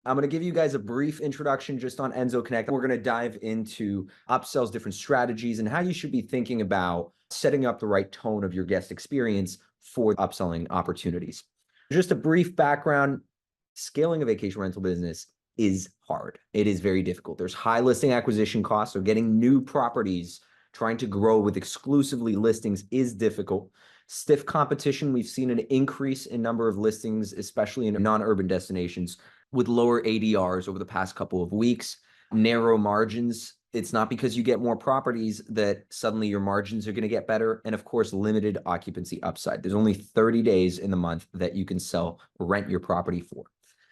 I'm going to give you guys a brief introduction just on Enso Connect. We're going to dive into upsells, different strategies, and how you should be thinking about setting up the right tone of your guest experience for upselling opportunities. Just a brief background, scaling a vacation rental business is hard. It is very difficult. There's high listing acquisition costs, so getting new properties, trying to grow with exclusively listings is difficult. Stiff competition. We've seen an increase in number of listings, especially in non-urban destinations, with lower ADRs over the past couple of weeks. Narrow margins. It's not because you get more properties that suddenly your margins are going to get better. And of course, limited occupancy upside. There's only 30 days in the month that you can sell or rent your property for.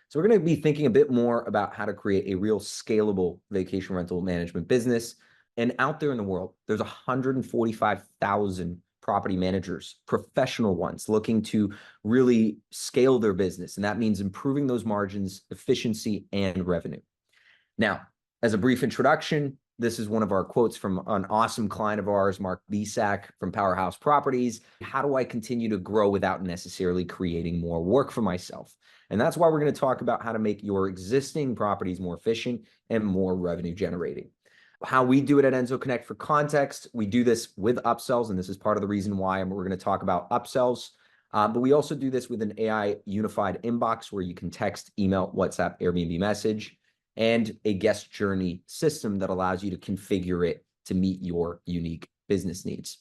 So we're going to be thinking a bit more about how to create a real scalable vacation rental management business. And out there in the world, there's 145,000 property managers, professional ones, looking to really scale their business. And that means improving those margins, efficiency, and revenue. Now, as a brief introduction, this is one of our quotes from an awesome client of ours, Mark Bisak from Powerhouse Properties. How do I continue to grow without necessarily creating more work for myself? And that's why we're going to talk about how to make your existing properties more efficient and more revenue generating. How we do it at Enso Connect, for context, we do this with upsells, and this is part of the reason why we're going to talk about upsells. But we also do this with an AI unified inbox where you can text, email, WhatsApp, Airbnb message, and a guest journey system that allows you to configure it to meet your unique business needs.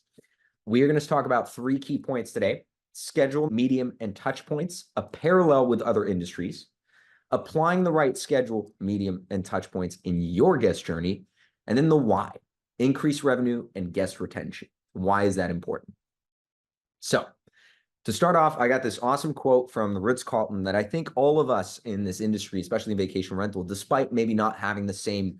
We are going to talk about 3 key points today: schedule, medium, and touch points, a parallel with other industries, applying the right schedule, medium, and touch points in your guest journey, and then the why: increase revenue and guest retention. Why is that important? So to start off, I got this awesome quote from the Ritz-Carlton that I think all of us in this industry, especially in vacation rental, despite maybe not having the same,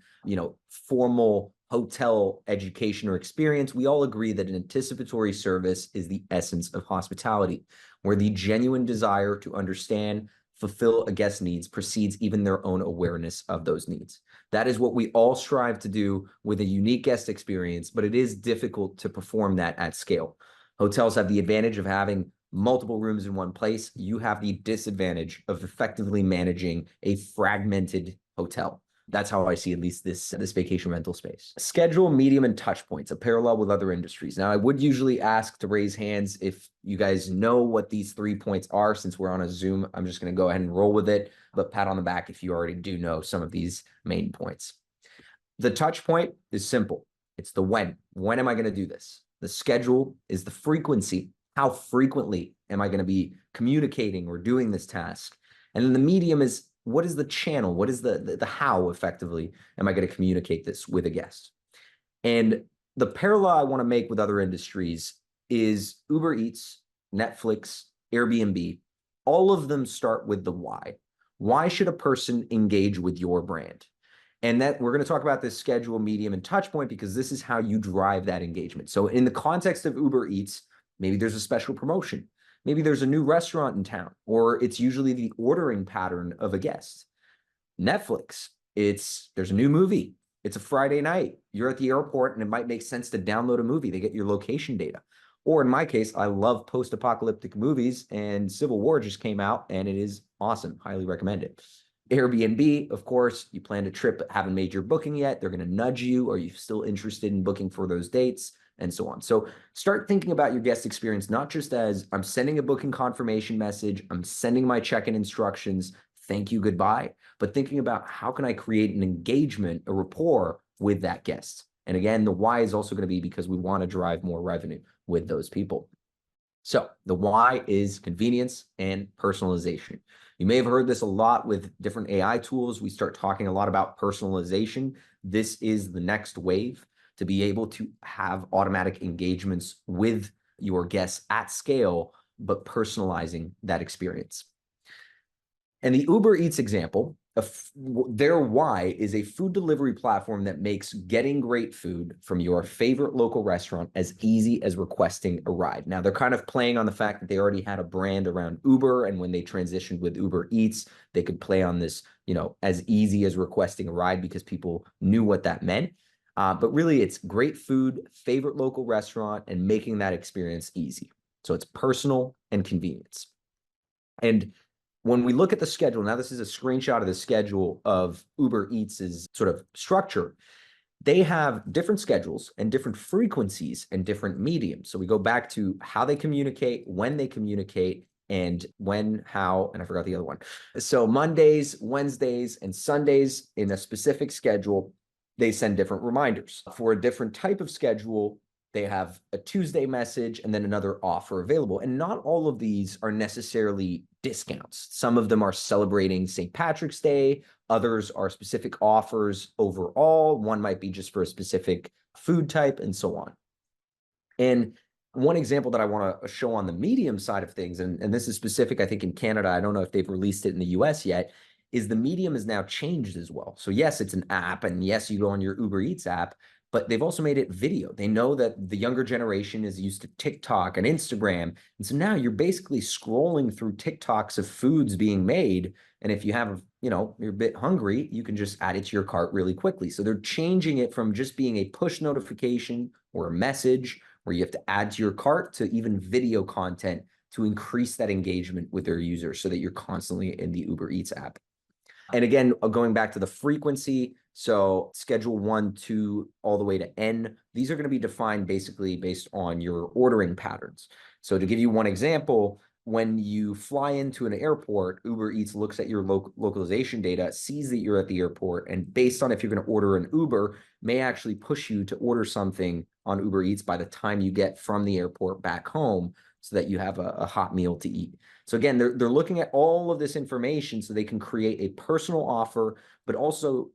formal hotel education or experience, we all agree that an anticipatory service is the essence of hospitality, where the genuine desire to understand, fulfill a guest's needs precedes even their own awareness of those needs. That is what we all strive to do with a unique guest experience, but it is difficult to perform that at scale. Hotels have the advantage of having multiple rooms in one place. You have the disadvantage of effectively managing a fragmented hotel. That's how I see at least this vacation rental space. Schedule, medium, and touch points, a parallel with other industries. Now, I would usually ask to raise hands if you guys know what these 3 points are. Since we're on a Zoom, I'm just going to go ahead and roll with it, but pat on the back if you already do know some of these main points. The touch point is simple. It's the when. When am I going to do this? The schedule is the frequency. How frequently am I going to be communicating or doing this task? And then the medium is, what is the channel? What is the how effectively am I going to communicate this with a guest? And the parallel I want to make with other industries is Uber Eats, Netflix, Airbnb. All of them start with the why. Why should a person engage with your brand? And that we're going to talk about this schedule, medium, and touch point because this is how you drive that engagement. So in the context of Uber Eats, maybe there's a special promotion. Maybe there's a new restaurant in town, or it's usually the ordering pattern of a guest. Netflix, there's a new movie. It's a Friday night. You're at the airport and it might make sense to download a movie. They get your location data. Or in my case, I love post-apocalyptic movies and Civil War just came out and it is awesome. Highly recommend it. Airbnb, of course, you planned a trip but haven't made your booking yet. They're going to nudge you. Are you still interested in booking for those dates? And so on. So start thinking about your guest experience, not just as I'm sending a booking confirmation message, I'm sending my check-in instructions, thank you, goodbye, but thinking about how can I create an engagement, a rapport with that guest. And again, the why is also going to be because we want to drive more revenue with those people. So the why is convenience and personalization. You may have heard this a lot with different AI tools. We start talking a lot about personalization. This is the next wave, to be able to have automatic engagements with your guests at scale, but personalizing that experience. And the Uber Eats example, their why is a food delivery platform that makes getting great food from your favorite local restaurant as easy as requesting a ride. Now, they're kind of playing on the fact that they already had a brand around Uber, and when they transitioned with Uber Eats, they could play on this, as easy as requesting a ride because people knew what that meant. But really, it's great food, favorite local restaurant, and making that experience easy. So it's personal and convenience. And When we look at the schedule, now this is a screenshot of the schedule of Uber Eats' sort of structure. They have different schedules and different frequencies and different mediums. So we go back to how they communicate, when they communicate, and when, how, and I forgot the other one. So Mondays, Wednesdays, and Sundays in a specific schedule, they send different reminders. For a different type of schedule, they have a Tuesday message and then another offer available. And not all of these are necessarily discounts. Some of them are celebrating St. Patrick's Day. Others are specific offers overall. One might be just for a specific food type and so on. And one example that I want to show on the medium side of things, and this is specific, I think, in Canada, I don't know if they've released it in the US yet, is the medium has now changed as well. So yes, it's an app, and yes, you go on your Uber Eats app, but they've also made it video. They know that the younger generation is used to TikTok and Instagram. And so now you're basically scrolling through TikToks of foods being made. And if you have, you're a bit hungry, you can just add it to your cart really quickly. So they're changing it from just being a push notification or a message where you have to add to your cart to even video content to increase that engagement with their users so that you're constantly in the Uber Eats app. And again, going back to the frequency, so schedule 1, 2, all the way to N, these are going to be defined basically based on your ordering patterns. So to give you one example, when you fly into an airport, Uber Eats looks at your localization data, sees that you're at the airport, and based on if you're going to order an Uber, may actually push you to order something on Uber Eats by the time you get from the airport back home so that you have a hot meal to eat. So again, they're looking at all of this information so they can create a personal offer, but also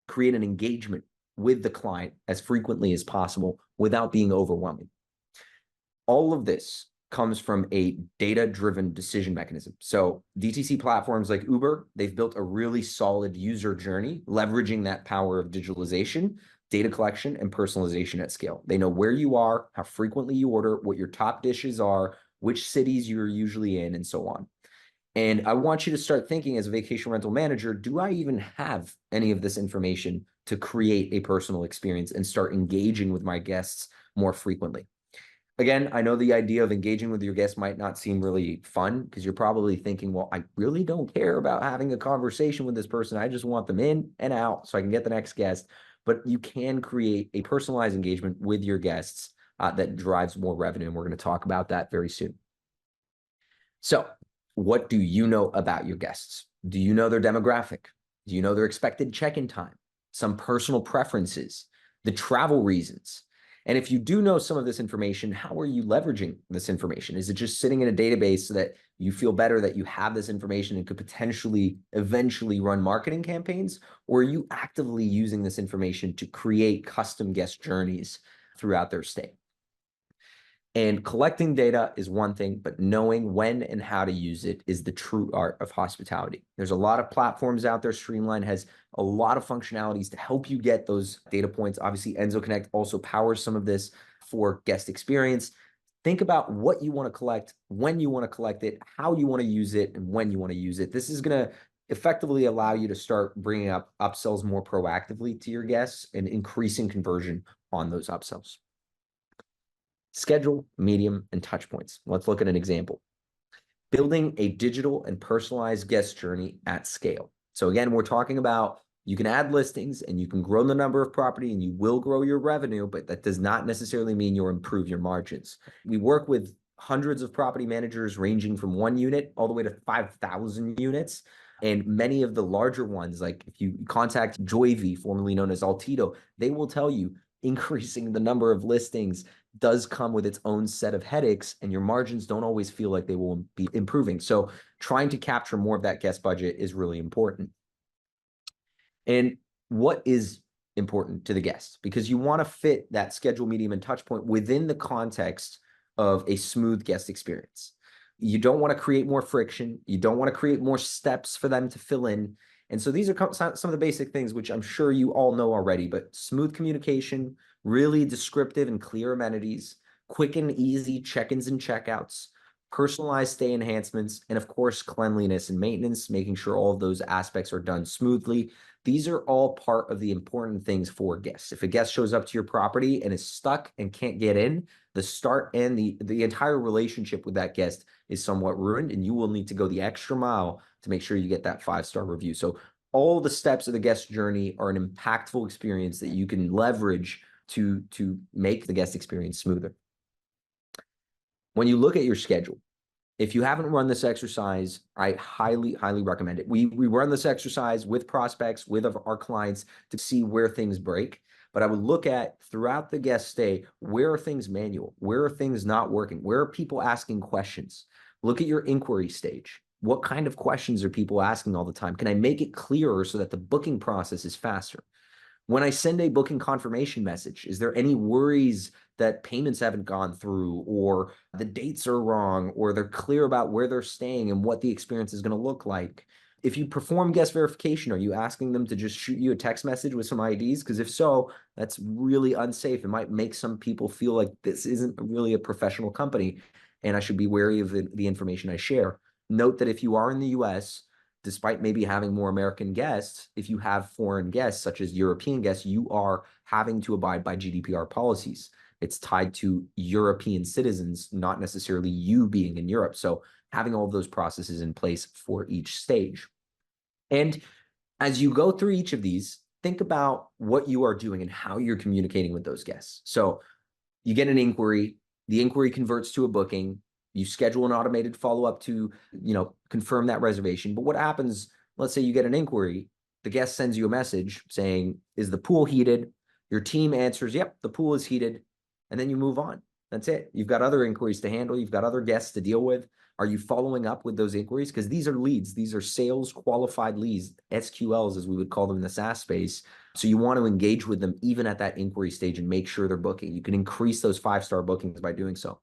create an engagement with the client as frequently as possible without being overwhelming. All of this comes from a data-driven decision mechanism. So DTC platforms like Uber, they've built a really solid user journey, leveraging that power of digitalization, data collection, and personalization at scale. They know where you are, how frequently you order, what your top dishes are, which cities you're usually in, and so on. And I want you to start thinking as a vacation rental manager, do I even have any of this information to create a personal experience and start engaging with my guests more frequently? Again, I know the idea of engaging with your guests might not seem really fun because you're probably thinking, well, I really don't care about having a conversation with this person. I just want them in and out so I can get the next guest. But you can create a personalized engagement with your guests that drives more revenue. And we're going to talk about that very soon. So what do you know about your guests? Do you know their demographic? Do you know their expected check-in time? Some personal preferences, the travel reasons? And if you do know some of this information, how are you leveraging this information? Is it just sitting in a database so that you feel better that you have this information and could potentially eventually run marketing campaigns? Or are you actively using this information to create custom guest journeys throughout their stay? And collecting data is one thing, but knowing when and how to use it is the true art of hospitality. There's a lot of platforms out there. Streamline has a lot of functionalities to help you get those data points. Obviously, Enso Connect also powers some of this for guest experience. Think about what you want to collect, when you want to collect it, how you want to use it, and when you want to use it. This is going to effectively allow you to start bringing up upsells more proactively to your guests and increasing conversion on those upsells. Schedule, medium, and touch points. Let's look at an example. Building a digital and personalized guest journey at scale. So again, we're talking about you can add listings and you can grow the number of property and you will grow your revenue, but that does not necessarily mean you'll improve your margins. We work with hundreds of property managers ranging from 1 unit all the way to 5,000 units. And many of the larger ones, like if you contact Joyvy, formerly known as Altito, they will tell you increasing the number of listings does come with its own set of headaches, and your margins don't always feel like they will be improving. So trying to capture more of that guest budget is really important. And what is important to the guest? Because you want to fit that schedule, medium, and touch point within the context of a smooth guest experience. You don't want to create more friction. You don't want to create more steps for them to fill in. And so these are some of the basic things, which I'm sure you all know already, but smooth communication, really descriptive and clear amenities, quick and easy check-ins and checkouts, personalized stay enhancements, and of course, cleanliness and maintenance, making sure all of those aspects are done smoothly. These are all part of the important things for guests. If a guest shows up to your property and is stuck and can't get in, the start and the entire relationship with that guest is somewhat ruined, and you will need to go the extra mile to make sure you get that 5-star review. So all the steps of the guest journey are an impactful experience that you can leverage to make the guest experience smoother. When you look at your schedule, if you haven't run this exercise, I highly, highly recommend it. We run this exercise with prospects, with our clients to see where things break. But I would look at throughout the guest stay, where are things manual? Where are things not working? Where are people asking questions? Look at your inquiry stage. What kind of questions are people asking all the time? Can I make it clearer so that the booking process is faster? When I send a booking confirmation message, is there any worries that payments haven't gone through, or the dates are wrong, or they're clear about where they're staying and what the experience is going to look like? If you perform guest verification, are you asking them to just shoot you a text message with some IDs? Because if so, that's really unsafe. It might make some people feel like this isn't really a professional company, and I should be wary of the information I share. Note that if you are in the US, despite maybe having more American guests, if you have foreign guests, such as European guests, you are having to abide by GDPR policies. It's tied to European citizens, not necessarily you being in Europe. So having all of those processes in place for each stage. And as you go through each of these, think about what you are doing and how you're communicating with those guests. So you get an inquiry, the inquiry converts to a booking, you schedule an automated follow-up to, confirm that reservation. But what happens, let's say you get an inquiry, the guest sends you a message saying, is the pool heated? Your team answers, yep, the pool is heated. And then you move on. That's it. You've got other inquiries to handle. You've got other guests to deal with. Are you following up with those inquiries? Because these are leads. These are sales qualified leads, SQLs, as we would call them in the SaaS space. So you want to engage with them even at that inquiry stage and make sure they're booking. You can increase those 5-star bookings by doing so.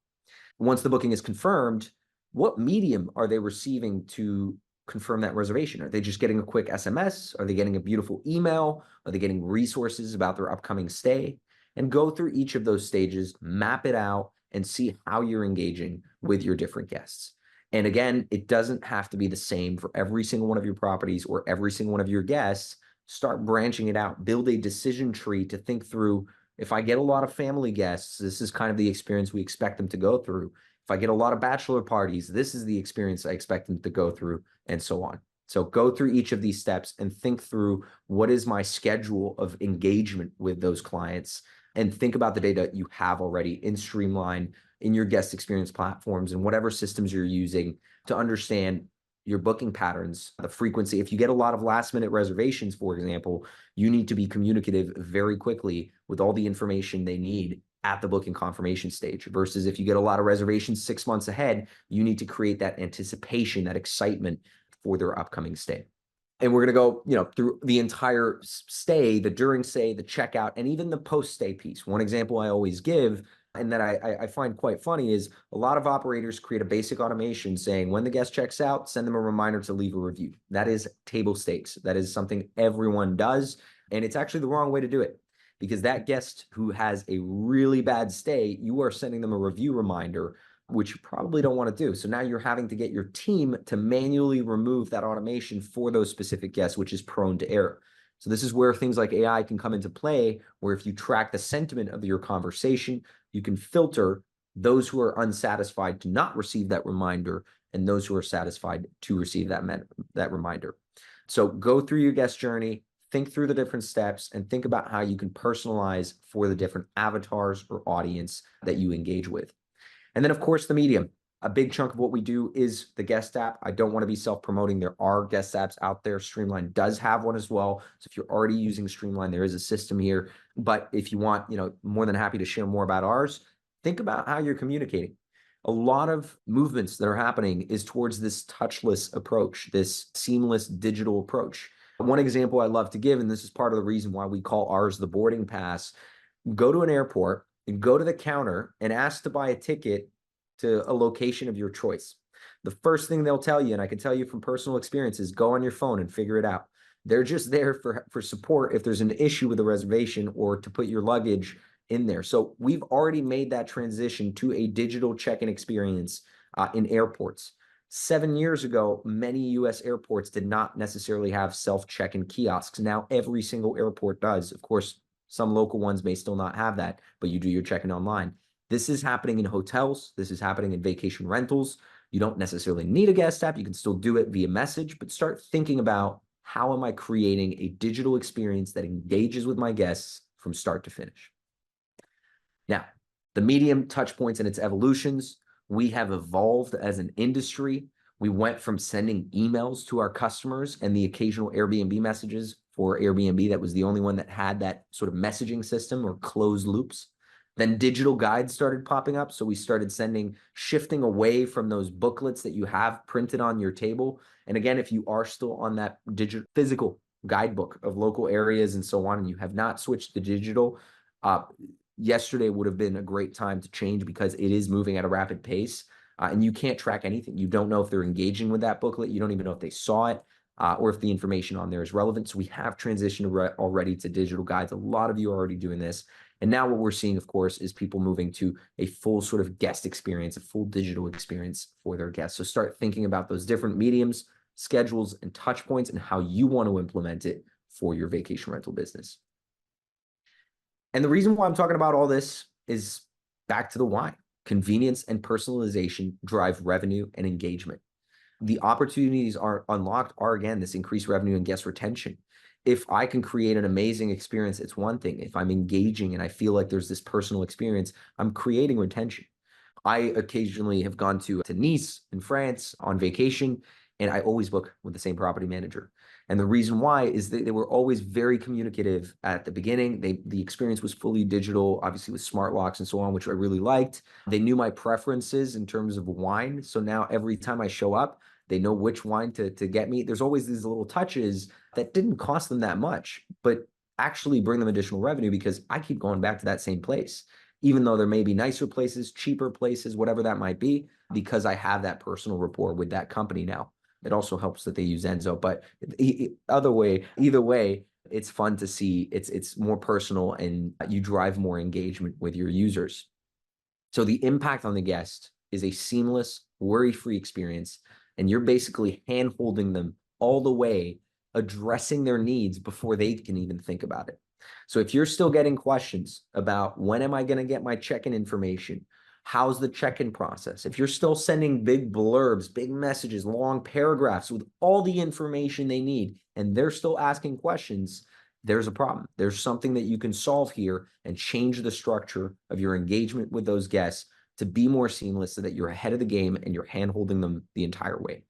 Once the booking is confirmed, what medium are they receiving to confirm that reservation? Are they just getting a quick SMS? Are they getting a beautiful email? Are they getting resources about their upcoming stay? And go through each of those stages, map it out, and see how you're engaging with your different guests. And again, it doesn't have to be the same for every single one of your properties or every single one of your guests. Start branching it out. Build a decision tree to think through, if I get a lot of family guests, this is kind of the experience we expect them to go through. If I get a lot of bachelor parties, this is the experience I expect them to go through, and so on. So go through each of these steps and think through, what is my schedule of engagement with those clients, and think about the data you have already in Streamline, in your guest experience platforms, and whatever systems you're using to understand your booking patterns, the frequency. If you get a lot of last minute reservations, for example, you need to be communicative very quickly with all the information they need at the booking confirmation stage, versus if you get a lot of reservations 6 months ahead, you need to create that anticipation, that excitement for their upcoming stay. And we're going to go, through the entire stay, the during stay, the checkout, and even the post-stay piece. One example I always give, and that I find quite funny, is a lot of operators create a basic automation saying, when the guest checks out, send them a reminder to leave a review. That is table stakes. That is something everyone does. And it's actually the wrong way to do it, because that guest who has a really bad stay, you are sending them a review reminder, which you probably don't want to do. So now you're having to get your team to manually remove that automation for those specific guests, which is prone to error. So this is where things like AI can come into play, where if you track the sentiment of your conversation, you can filter those who are unsatisfied to not receive that reminder and those who are satisfied to receive that reminder. So go through your guest journey, think through the different steps, and think about how you can personalize for the different avatars or audience that you engage with. And then, of course, the medium. A big chunk of what we do is the guest app. I don't want to be self-promoting. There are guest apps out there. Streamline does have one as well. So if you're already using Streamline, there is a system here. But if you want, more than happy to share more about ours. Think about how you're communicating. A lot of movements that are happening is towards this touchless approach, this seamless digital approach. One example I love to give, and this is part of the reason why we call ours the boarding pass: go to an airport and go to the counter and ask to buy a ticket to a location of your choice. The first thing they'll tell you, and I can tell you from personal experience, is go on your phone and figure it out. They're just there for support if there's an issue with a reservation or to put your luggage in there. So we've already made that transition to a digital check-in experience in airports. 7 years ago, many US airports did not necessarily have self-check-in kiosks. Now every single airport does. Of course, some local ones may still not have that, but you do your check-in online. This is happening in hotels. This is happening in vacation rentals. You don't necessarily need a guest app. You can still do it via message, but start thinking about, how am I creating a digital experience that engages with my guests from start to finish? Now, the medium touch points and its evolutions, we have evolved as an industry. We went from sending emails to our customers and the occasional Airbnb messages. For Airbnb, that was the only one that had that sort of messaging system or closed loops. Then digital guides started popping up. So we started shifting away from those booklets that you have printed on your table. And again, if you are still on that physical guidebook of local areas and so on, and you have not switched to digital, yesterday would have been a great time to change, because it is moving at a rapid pace, and you can't track anything. You don't know if they're engaging with that booklet. You don't even know if they saw it, or if the information on there is relevant. So we have transitioned already to digital guides. A lot of you are already doing this. And now what we're seeing, of course, is people moving to a full sort of guest experience, a full digital experience for their guests. So start thinking about those different mediums, schedules, and touch points, and how you want to implement it for your vacation rental business. And the reason why I'm talking about all this is back to the why. Convenience and personalization drive revenue and engagement. The opportunities are unlocked are, again, this increased revenue and guest retention. If I can create an amazing experience, it's one thing. If I'm engaging and I feel like there's this personal experience, I'm creating retention. I occasionally have gone to Nice in France on vacation, and I always book with the same property manager. And the reason why is that they were always very communicative at the beginning. The experience was fully digital, obviously with smart locks and so on, which I really liked. They knew my preferences in terms of wine. So now every time I show up, they know which wine to get me. There's always these little touches that didn't cost them that much, but actually bring them additional revenue, because I keep going back to that same place, even though there may be nicer places, cheaper places, whatever that might be, because I have that personal rapport with that company now. It also helps that they use Enso, but either way, it's fun to see. It's more personal, and you drive more engagement with your users. So the impact on the guest is a seamless, worry-free experience, and you're basically hand-holding them all the way, addressing their needs before they can even think about it. So if you're still getting questions about, when am I going to get my check-in information? How's the check-in process? If you're still sending big blurbs, big messages, long paragraphs with all the information they need, and they're still asking questions, there's a problem. There's something that you can solve here and change the structure of your engagement with those guests to be more seamless, so that you're ahead of the game and you're hand-holding them the entire way.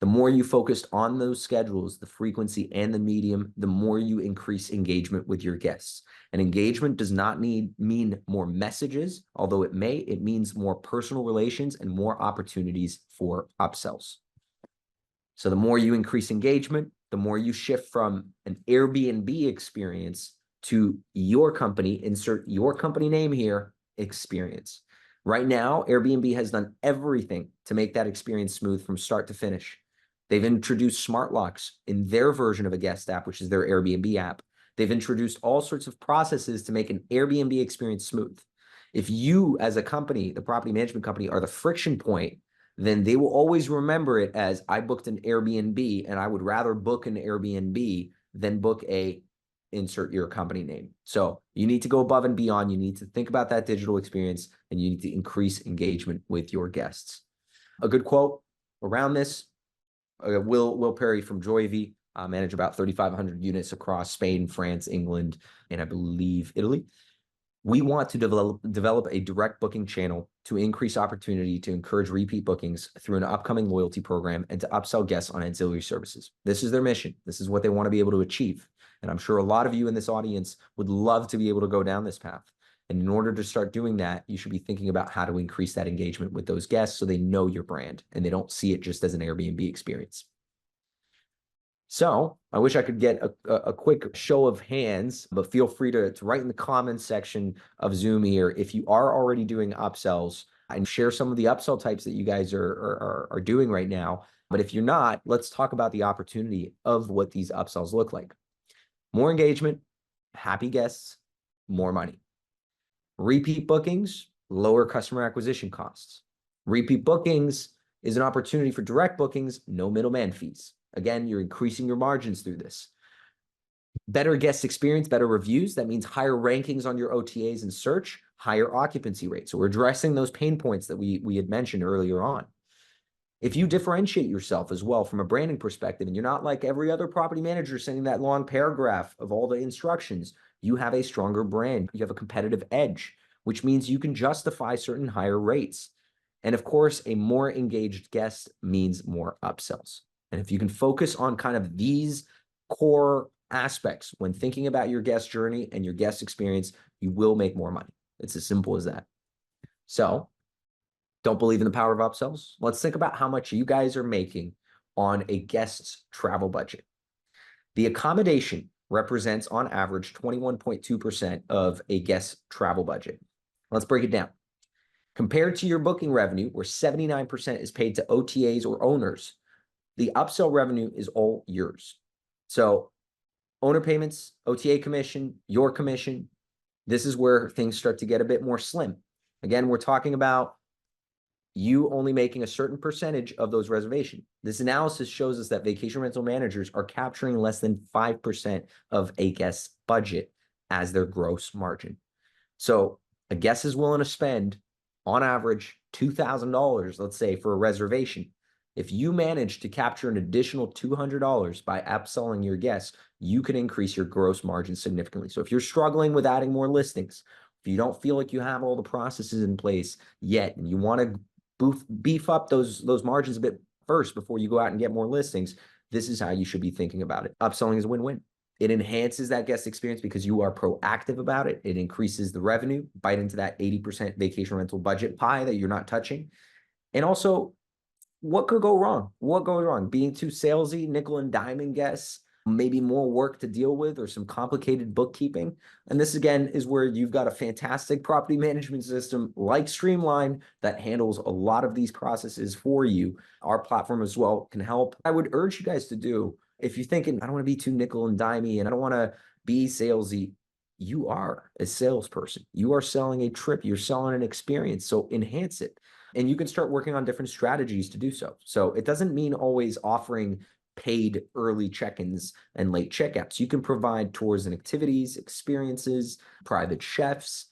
The more you focus on those schedules, the frequency and the medium, the more you increase engagement with your guests. And engagement does not mean more messages, although it may. It means more personal relations and more opportunities for upsells. So the more you increase engagement, the more you shift from an Airbnb experience to your company, insert your company name here, experience. Right now, Airbnb has done everything to make that experience smooth from start to finish. They've introduced smart locks in their version of a guest app, which is their Airbnb app. They've introduced all sorts of processes to make an Airbnb experience smooth. If you, as a company, the property management company, are the friction point, then they will always remember it as, I booked an Airbnb, and I would rather book an Airbnb than book a insert your company name. So you need to go above and beyond. You need to think about that digital experience, and you need to increase engagement with your guests. A good quote around this, Will Perry from Joyvi, manage about 3,500 units across Spain, France, England, and I believe Italy. We want to develop a direct booking channel to increase opportunity to encourage repeat bookings through an upcoming loyalty program, and to upsell guests on ancillary services. This is their mission. This is what they want to be able to achieve. And I'm sure a lot of you in this audience would love to be able to go down this path. And in order to start doing that, you should be thinking about how to increase that engagement with those guests, so they know your brand and they don't see it just as an Airbnb experience. So I wish I could get a quick show of hands, but feel free to write in the comments section of Zoom here if you are already doing upsells, and share some of the upsell types that you guys are doing right now. But if you're not, let's talk about the opportunity of what these upsells look like. More engagement, happy guests, more money. Repeat bookings, lower customer acquisition costs. Repeat bookings is an opportunity for direct bookings, no middleman fees. Again, you're increasing your margins through this. Better guest experience, better reviews. That means higher rankings on your OTAs and search, higher occupancy rates. So we're addressing those pain points that we had mentioned earlier on. If you differentiate yourself as well from a branding perspective, and you're not like every other property manager sending that long paragraph of all the instructions, you have a stronger brand. You have a competitive edge, which means you can justify certain higher rates. And of course, a more engaged guest means more upsells. And if you can focus on kind of these core aspects when thinking about your guest journey and your guest experience, you will make more money. It's as simple as that. So, don't believe in the power of upsells? Let's think about how much you guys are making on a guest's travel budget. The accommodation represents on average 21.2% of a guest's travel budget. Let's break it down. Compared to your booking revenue, where 79% is paid to OTAs or owners, the upsell revenue is all yours. So owner payments, OTA commission, your commission, this is where things start to get a bit more slim. Again, we're talking about you only making a certain percentage of those reservations. This analysis shows us that vacation rental managers are capturing less than 5% of a guest's budget as their gross margin. So a guest is willing to spend, on average, $2,000, let's say, for a reservation. If you manage to capture an additional $200 by upselling your guests, you can increase your gross margin significantly. So if you're struggling with adding more listings, if you don't feel like you have all the processes in place yet, and you want to beef up those margins a bit first before you go out and get more listings, this is how you should be thinking about it. Upselling is a win-win. It enhances that guest experience because you are proactive about it. It increases the revenue, bite into that 80% vacation rental budget pie that you're not touching. And also, what could go wrong? What goes wrong? Being too salesy, nickel and diming guests, maybe more work to deal with or some complicated bookkeeping. And this, again, is where you've got a fantastic property management system like Streamline that handles a lot of these processes for you. Our platform as well can help. I would urge you guys to do, if you're thinking, I don't want to be too nickel and dimey and I don't want to be salesy, you are a salesperson. You are selling a trip. You're selling an experience. So enhance it. And you can start working on different strategies to do so. So it doesn't mean always offering paid early check-ins and late checkouts. You can provide tours and activities, experiences, private chefs.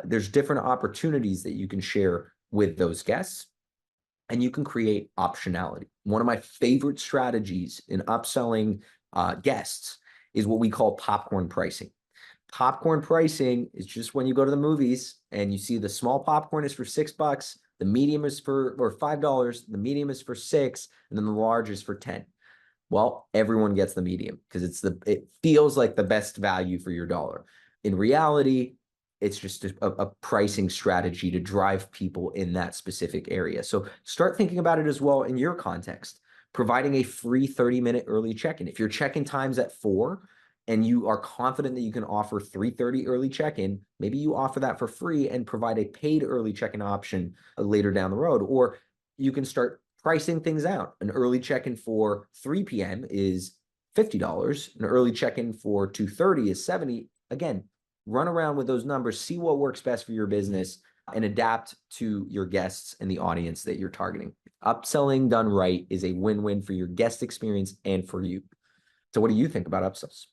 There's different opportunities that you can share with those guests, and you can create optionality. One of my favorite strategies in upselling guests is what we call popcorn pricing. Popcorn pricing is just when you go to the movies and you see the small popcorn is for $6, the medium is for $5, the medium is for $6, and then the large is for $10. Well, everyone gets the medium because it feels like the best value for your dollar. In reality, it's just a pricing strategy to drive people in that specific area. So start thinking about it as well in your context, providing a free 30-minute early check-in. If your check-in time's at 4 and you are confident that you can offer 3:30 early check-in, maybe you offer that for free and provide a paid early check-in option later down the road. Or you can start pricing things out. An early check-in for 3 p.m. is $50. An early check-in for 2:30 is $70. Again, run around with those numbers, see what works best for your business, and adapt to your guests and the audience that you're targeting. Upselling done right is a win-win for your guest experience and for you. So what do you think about upsells?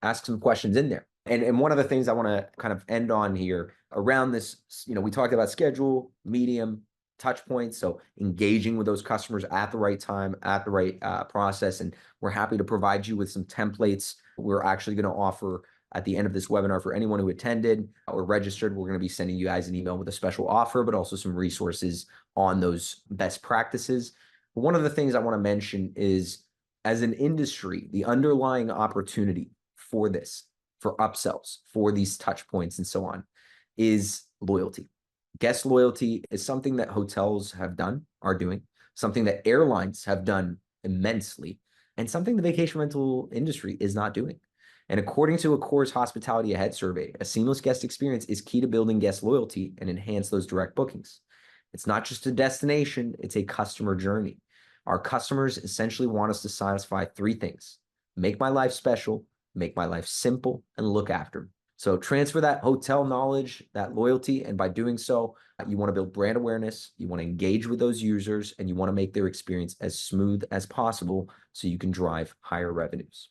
Ask some questions in there. And one of the things I want to kind of end on here around this, we talked about schedule, medium, touch points. So engaging with those customers at the right time, at the right process. And we're happy to provide you with some templates. We're actually going to offer at the end of this webinar for anyone who attended or registered. We're going to be sending you guys an email with a special offer, but also some resources on those best practices. One of the things I want to mention is, as an industry, the underlying opportunity for this, for upsells, for these touch points and so on, is loyalty. Guest loyalty is something that hotels are doing, something that airlines have done immensely, and something the vacation rental industry is not doing. And according to Accor's Hospitality Ahead survey, a seamless guest experience is key to building guest loyalty and enhance those direct bookings. It's not just a destination, it's a customer journey. Our customers essentially want us to satisfy 3 things: make my life special, make my life simple, and look after me. So transfer that hotel knowledge, that loyalty, and by doing so, you want to build brand awareness, you want to engage with those users, and you want to make their experience as smooth as possible so you can drive higher revenues.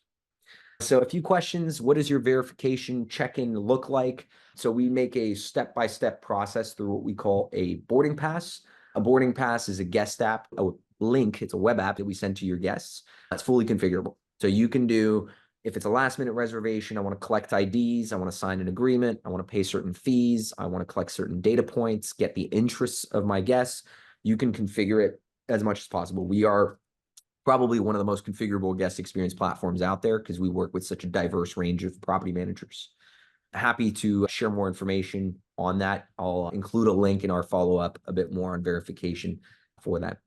So a few questions. What does your verification check-in look like? So we make a step-by-step process through what we call a boarding pass. A boarding pass is a guest app, a link, it's a web app that we send to your guests. That's fully configurable. So you can do, if it's a last-minute reservation, I want to collect IDs, I want to sign an agreement, I want to pay certain fees, I want to collect certain data points, get the interests of my guests. You can configure it as much as possible. We are probably one of the most configurable guest experience platforms out there because we work with such a diverse range of property managers. Happy to share more information on that. I'll include a link in our follow-up a bit more on verification for that.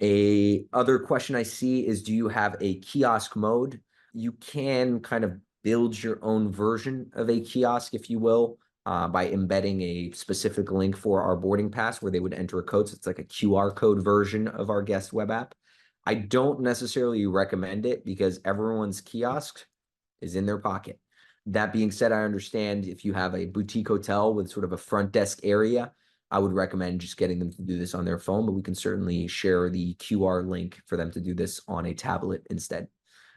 A other question I see is, do you have a kiosk mode? You can kind of build your own version of a kiosk, if you will, by embedding a specific link for our boarding pass where they would enter a code. So it's like a QR code version of our guest web app. I don't necessarily recommend it because everyone's kiosk is in their pocket. That being said, I understand if you have a boutique hotel with sort of a front desk area, I would recommend just getting them to do this on their phone, but we can certainly share the QR link for them to do this on a tablet instead.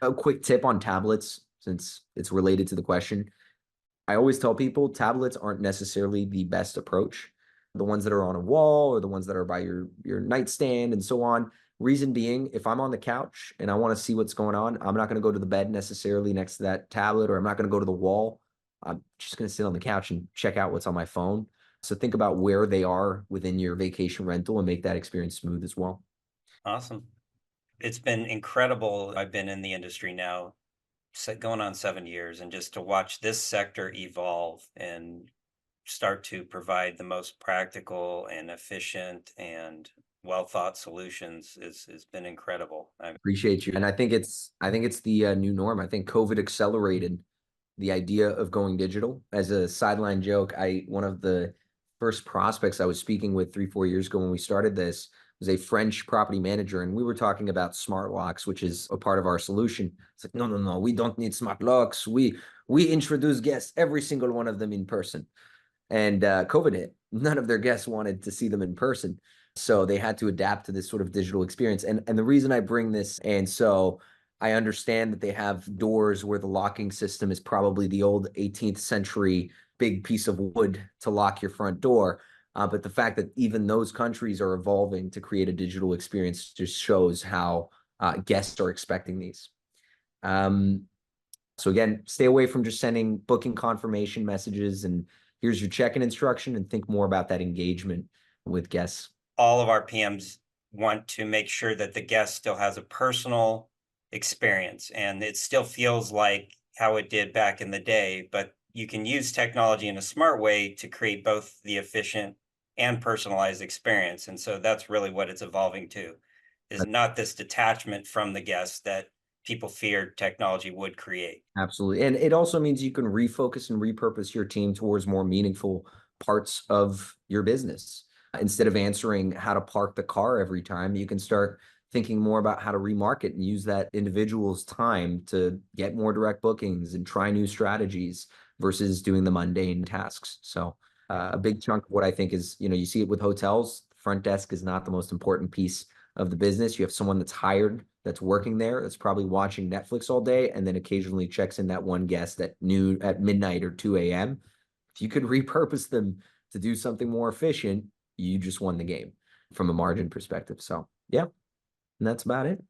A quick tip on tablets, since it's related to the question. I always tell people tablets aren't necessarily the best approach. The ones that are on a wall or the ones that are by your nightstand and so on. Reason being, if I'm on the couch and I want to see what's going on, I'm not going to go to the bed necessarily next to that tablet, or I'm not going to go to the wall. I'm just going to sit on the couch and check out what's on my phone. So think about where they are within your vacation rental and make that experience smooth as well. Awesome. It's been incredible. I've been in the industry now going on 7 years, and just to watch this sector evolve and start to provide the most practical and efficient and well thought solutions has been incredible. Appreciate you. And I think it's the new norm. I think COVID accelerated the idea of going digital. As a sideline joke, one of the first prospects I was speaking with 3-4 years ago when we started this was a French property manager, and we were talking about smart locks, which is a part of our solution. It's like, no, we don't need smart locks. We introduce guests, every single one of them in person. And COVID hit. None of their guests wanted to see them in person. So they had to adapt to this sort of digital experience. And the reason I bring this, and so I understand that they have doors where the locking system is probably the old 18th century big piece of wood to lock your front door. But the fact that even those countries are evolving to create a digital experience just shows how guests are expecting these. So again, stay away from just sending booking confirmation messages and here's your check-in instruction, and think more about that engagement with guests. All of our PMs want to make sure that the guest still has a personal experience and it still feels like how it did back in the day, but you can use technology in a smart way to create both the efficient and personalized experience. And so that's really what it's evolving to, is not this detachment from the guest that people feared technology would create. Absolutely. And it also means you can refocus and repurpose your team towards more meaningful parts of your business. Instead of answering how to park the car every time, you can start thinking more about how to remarket and use that individual's time to get more direct bookings and try new strategies versus doing the mundane tasks. So a big chunk of what I think is, you see it with hotels, front desk is not the most important piece of the business. You have someone that's hired, that's working there, that's probably watching Netflix all day, and then occasionally checks in that one guest at midnight or 2 a.m. If you could repurpose them to do something more efficient, you just won the game from a margin perspective. So yeah, and that's about it.